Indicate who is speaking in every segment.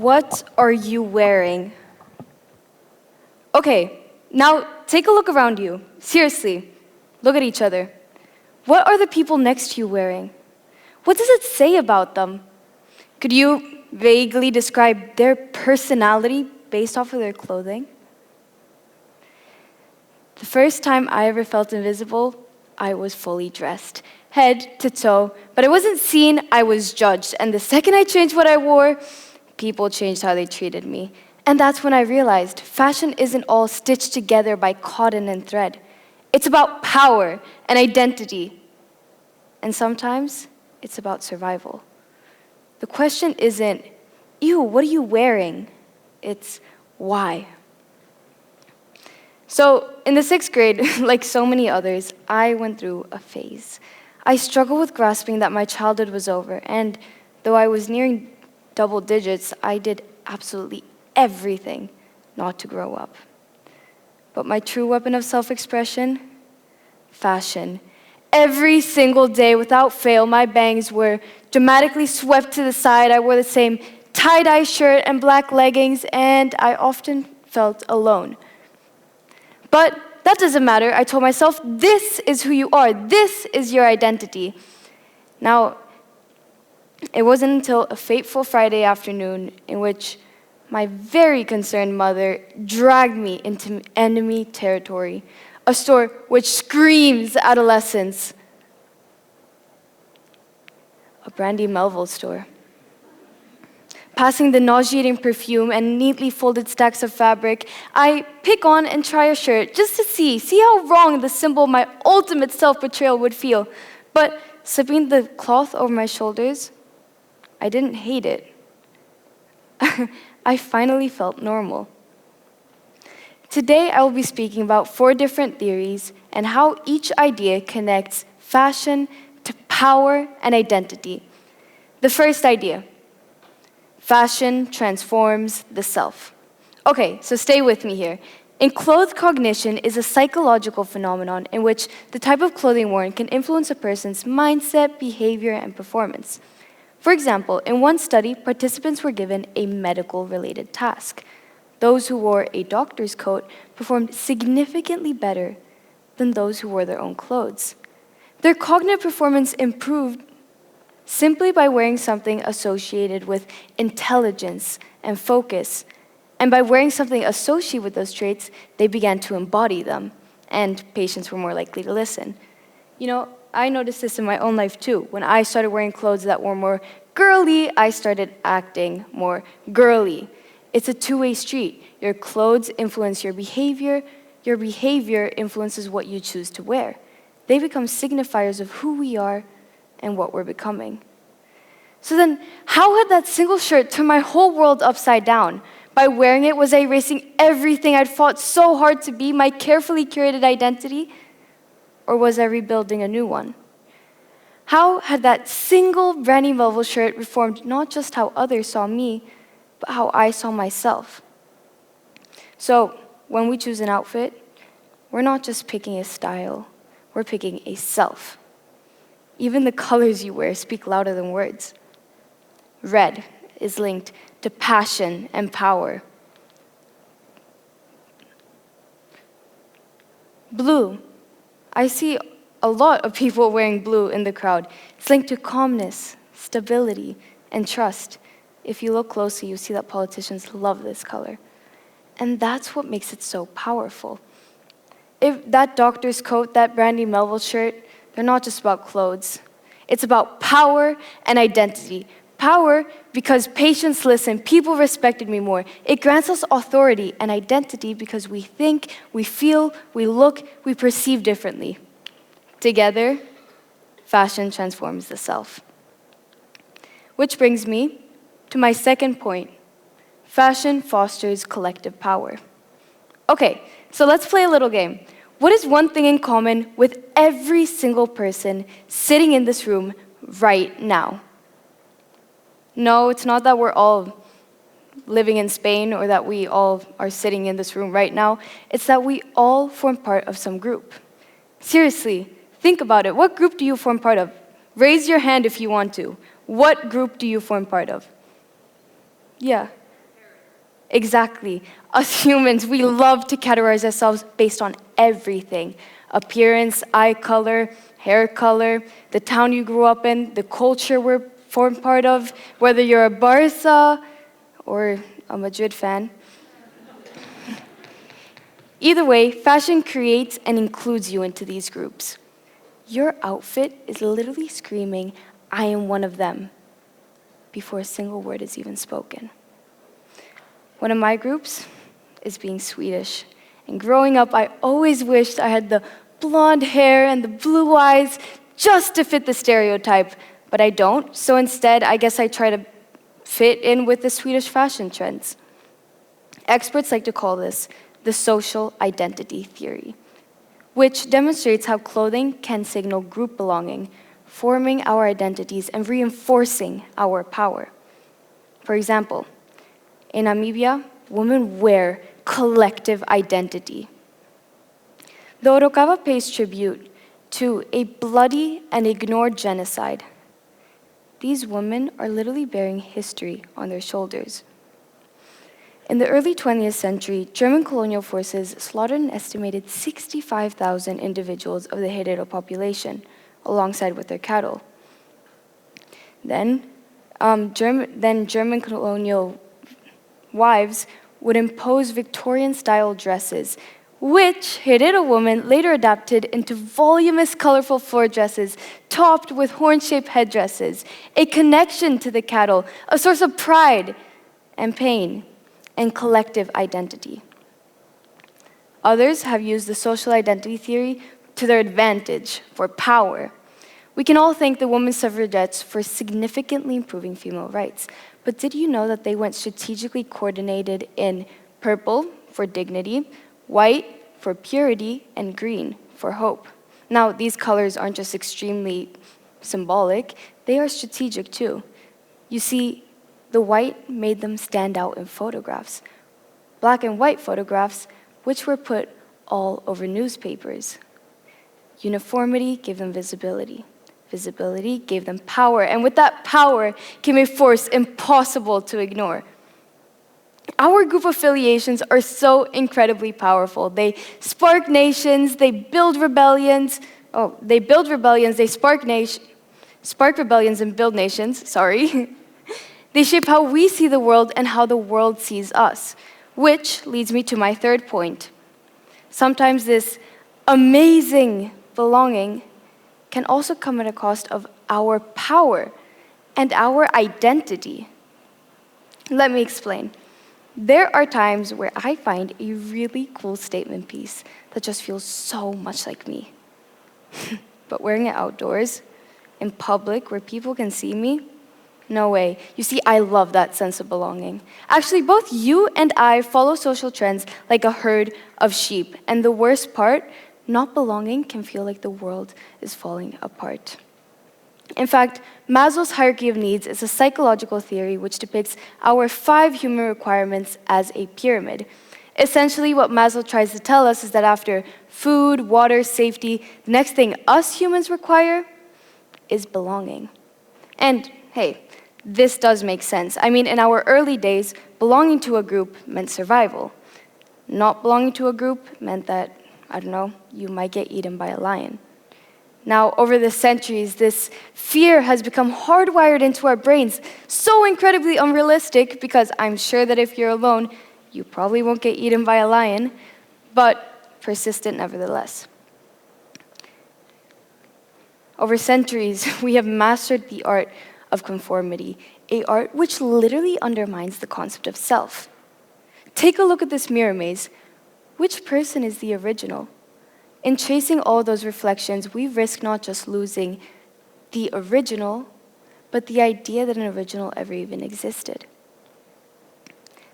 Speaker 1: What are you wearing? Okay, now take a look around you. Seriously, look at each other. What are the people next to you wearing? What does it say about them? Could you vaguely describe their personality based off of their clothing? The first time I ever felt invisible, I was fully dressed, head to toe, but I wasn't seen, I was judged. And the second I changed what I wore, people changed how they treated me. And that's when I realized fashion isn't all stitched together by cotton and thread. It's about power and identity. And sometimes it's about survival. The question isn't, ew, what are you wearing? It's why. So in the 6th grade, like so many others, I went through a phase. I struggled with grasping that my childhood was over, and though I was nearing double digits, I did absolutely everything not to grow up. But my true weapon of self-expression? Fashion. Every single day, without fail, my bangs were dramatically swept to the side. I wore the same tie-dye shirt and black leggings, and I often felt alone. But that doesn't matter. I told myself, this is who you are. This is your identity. Now, it wasn't until a fateful Friday afternoon in which my very concerned mother dragged me into enemy territory, a store which screams adolescence. A Brandy Melville store. Passing the nauseating perfume and neatly folded stacks of fabric, I pick on and try a shirt just to see how wrong the symbol of my ultimate self-betrayal would feel. But slipping the cloth over my shoulders, I didn't hate it. I finally felt normal. Today, I will be speaking about 4 different theories and how each idea connects fashion to power and identity. The first idea, fashion transforms the self. Okay, so stay with me here. Enclothed cognition is a psychological phenomenon in which the type of clothing worn can influence a person's mindset, behavior, and performance. For example, in one study, participants were given a medical-related task. Those who wore a doctor's coat performed significantly better than those who wore their own clothes. Their cognitive performance improved simply by wearing something associated with intelligence and focus. And by wearing something associated with those traits, they began to embody them, and patients were more likely to listen. You know, I noticed this in my own life too. When I started wearing clothes that were more girly, I started acting more girly. It's a two-way street. Your clothes influence your behavior influences what you choose to wear. They become signifiers of who we are and what we're becoming. So then, how had that single shirt turned my whole world upside down? By wearing it, was I erasing everything I'd fought so hard to be, my carefully curated identity? Or was I rebuilding a new one? How had that single Brandy Melville shirt reformed not just how others saw me, but how I saw myself? So, when we choose an outfit, we're not just picking a style, we're picking a self. Even the colors you wear speak louder than words. Red is linked to passion and power. Blue. I see a lot of people wearing blue in the crowd. It's linked to calmness, stability, and trust. If you look closely, you see that politicians love this color. And that's what makes it so powerful. If that doctor's coat, that Brandy Melville shirt, they're not just about clothes. It's about power and identity. Power because patients listen, people respected me more. It grants us authority and identity because we think, we feel, we look, we perceive differently. Together, fashion transforms the self. Which brings me to my second point. Fashion fosters collective power. Okay, so let's play a little game. What is one thing in common with every single person sitting in this room right now? No, it's not that we're all living in Spain or that we all are sitting in this room right now. It's that we all form part of some group. Seriously, think about it. What group do you form part of? Raise your hand if you want to. What group do you form part of? Yeah, Exactly. Us humans, we love to categorize ourselves based on everything. Appearance, eye color, hair color, the town you grew up in, the culture we're formed part of, whether you're a Barca or a Madrid fan. Either way, fashion creates and includes you into these groups. Your outfit is literally screaming, I am one of them, before a single word is even spoken. One of my groups is being Swedish. And growing up, I always wished I had the blonde hair and the blue eyes just to fit the stereotype, but I don't. So instead, I guess I try to fit in with the Swedish fashion trends. Experts like to call this the social identity theory, which demonstrates how clothing can signal group belonging, forming our identities and reinforcing our power. For example, in Namibia, women wear collective identity. The Orokava pays tribute to a bloody and ignored genocide. These women are literally bearing history on their shoulders. In the early 20th century, German colonial forces slaughtered an estimated 65,000 individuals of the Herero population, alongside with their cattle. Then German colonial wives would impose Victorian-style dresses, which Herero women later adapted into voluminous, colorful floor dresses topped with horn-shaped headdresses, a connection to the cattle, a source of pride and pain, and collective identity. Others have used the social identity theory to their advantage for power. We can all thank the women's suffragettes for significantly improving female rights. But did you know that they went strategically coordinated in purple for dignity, white for purity, and green for hope? Now, these colors aren't just extremely symbolic, they are strategic too. You see, the white made them stand out in photographs, black and white photographs, which were put all over newspapers. Uniformity gave them visibility. Visibility gave them power, and with that power came a force impossible to ignore. Our group affiliations are so incredibly powerful. They spark nations, they build rebellions. They spark rebellions and build nations, sorry. They shape how we see the world and how the world sees us, which leads me to my third point. Sometimes this amazing belonging can also come at a cost of our power and our identity. Let me explain. There are times where I find a really cool statement piece that just feels so much like me. But wearing it outdoors, in public, where people can see me, no way. You see, I love that sense of belonging. Actually, both you and I follow social trends like a herd of sheep. And the worst part, not belonging can feel like the world is falling apart. In fact, Maslow's hierarchy of needs is a psychological theory which depicts our 5 human requirements as a pyramid. Essentially, what Maslow tries to tell us is that after food, water, safety, the next thing us humans require is belonging. And hey, this does make sense. I mean, in our early days, belonging to a group meant survival. Not belonging to a group meant that, I don't know, you might get eaten by a lion. Now, over the centuries, this fear has become hardwired into our brains, so incredibly unrealistic, because I'm sure that if you're alone, you probably won't get eaten by a lion, but persistent nevertheless. Over centuries, we have mastered the art of conformity, a art which literally undermines the concept of self. Take a look at this mirror maze. Which person is the original? In chasing all those reflections, we risk not just losing the original, but the idea that an original ever even existed.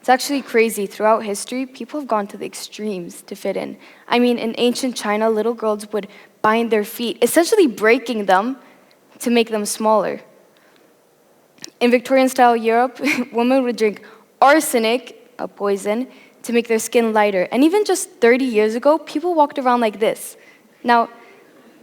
Speaker 1: It's actually crazy. Throughout history, people have gone to the extremes to fit in. I mean, in ancient China, little girls would bind their feet, essentially breaking them to make them smaller. In Victorian-style Europe, women would drink arsenic, a poison, to make their skin lighter. And even just 30 years ago, people walked around like this. Now,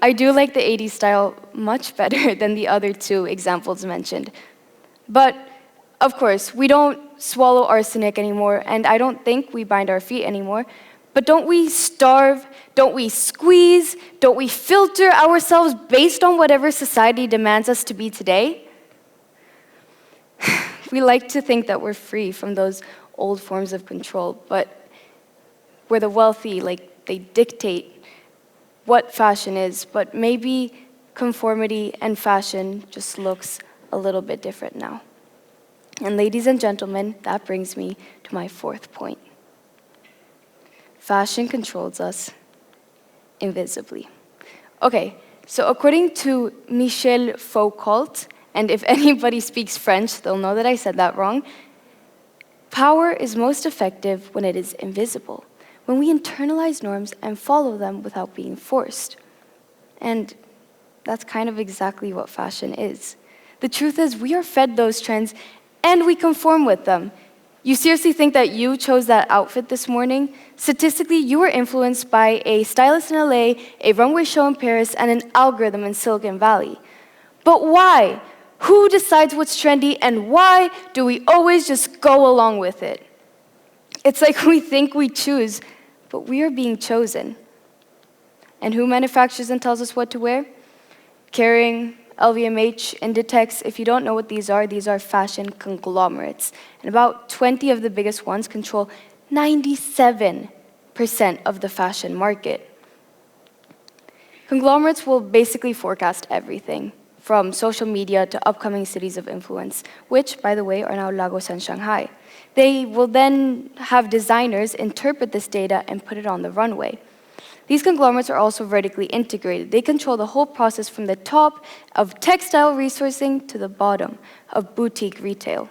Speaker 1: I do like the 80s style much better than the other 2 examples mentioned. But, of course, we don't swallow arsenic anymore, and I don't think we bind our feet anymore. But don't we starve? Don't we squeeze? Don't we filter ourselves based on whatever society demands us to be today? We like to think that we're free from those old forms of control, but we're the wealthy, like they dictate what fashion is, but maybe conformity and fashion just looks a little bit different now. And ladies and gentlemen, that brings me to my fourth point. Fashion controls us invisibly. Okay, so according to Michel Foucault, and if anybody speaks French, they'll know that I said that wrong, power is most effective when it is invisible, when we internalize norms and follow them without being forced. And that's kind of exactly what fashion is. The truth is, we are fed those trends and we conform with them. You seriously think that you chose that outfit this morning? Statistically, you were influenced by a stylist in LA, a runway show in Paris, and an algorithm in Silicon Valley. But why? Who decides what's trendy, and why do we always just go along with it? It's like we think we choose, but we are being chosen. And who manufactures and tells us what to wear? Kering, LVMH, Inditex. If you don't know what these are fashion conglomerates. And about 20 of the biggest ones control 97% of the fashion market. Conglomerates will basically forecast everything, from social media to upcoming cities of influence, which, by the way, are now Lagos and Shanghai. They will then have designers interpret this data and put it on the runway. These conglomerates are also vertically integrated. They control the whole process from the top of textile resourcing to the bottom of boutique retail.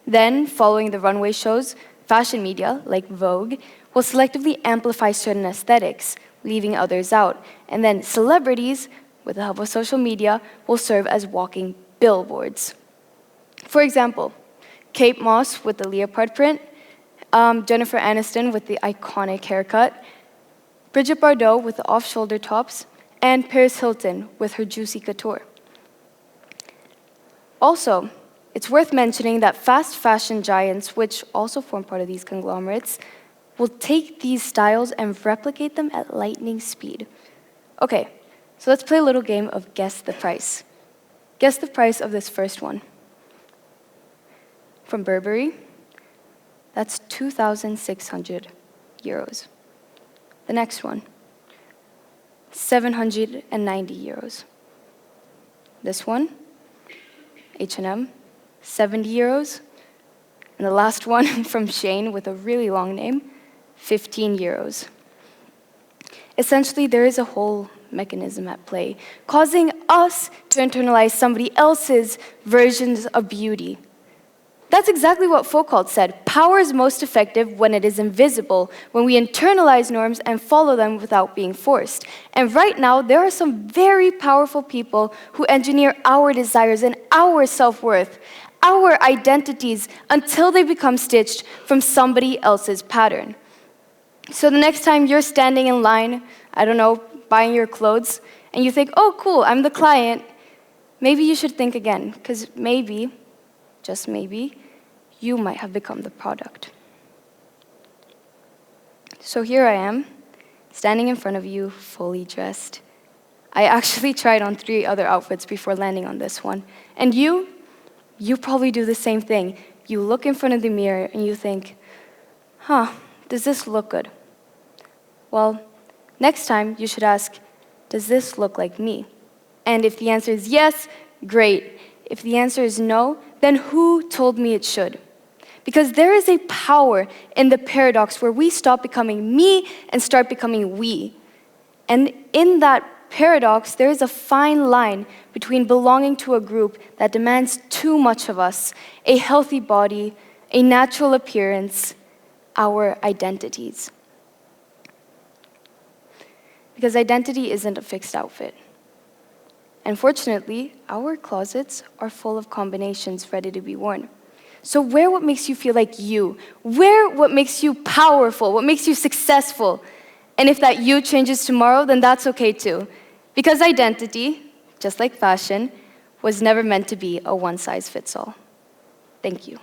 Speaker 1: Then, following the runway shows, fashion media, like Vogue, will selectively amplify certain aesthetics, leaving others out. And then celebrities, with the help of social media, will serve as walking billboards. For example, Kate Moss with the leopard print, Jennifer Aniston with the iconic haircut, Brigitte Bardot with the off-shoulder tops, and Paris Hilton with her juicy couture. Also, it's worth mentioning that fast fashion giants, which also form part of these conglomerates, will take these styles and replicate them at lightning speed. Okay, so let's play a little game of guess the price. Guess the price of this first one. From Burberry, that's 2,600 euros. The next one, 790 euros. This one, H&M, 70 euros. And the last one from Shane with a really long name, 15 euros. Essentially, there is a whole mechanism at play, causing us to internalize somebody else's versions of beauty. That's exactly what Foucault said. Power is most effective when it is invisible, when we internalize norms and follow them without being forced. And right now, there are some very powerful people who engineer our desires and our self-worth, our identities, until they become stitched from somebody else's pattern. So the next time you're standing in line, I don't know, buying your clothes, and you think, oh, cool, I'm the client, maybe you should think again, because maybe, just maybe, you might have become the product. So here I am, standing in front of you, fully dressed. I actually tried on 3 other outfits before landing on this one. And you probably do the same thing. You look in front of the mirror and you think, does this look good? Well, next time you should ask, does this look like me? And if the answer is yes, great. If the answer is no, then who told me it should? Because there is a power in the paradox where we stop becoming me and start becoming we. And in that paradox, there is a fine line between belonging to a group that demands too much of us, a healthy body, a natural appearance, our identities. Because identity isn't a fixed outfit. Unfortunately, our closets are full of combinations ready to be worn. So wear what makes you feel like you. Wear what makes you powerful, what makes you successful. And if that you changes tomorrow, then that's okay too. Because identity, just like fashion, was never meant to be a one-size-fits-all. Thank you.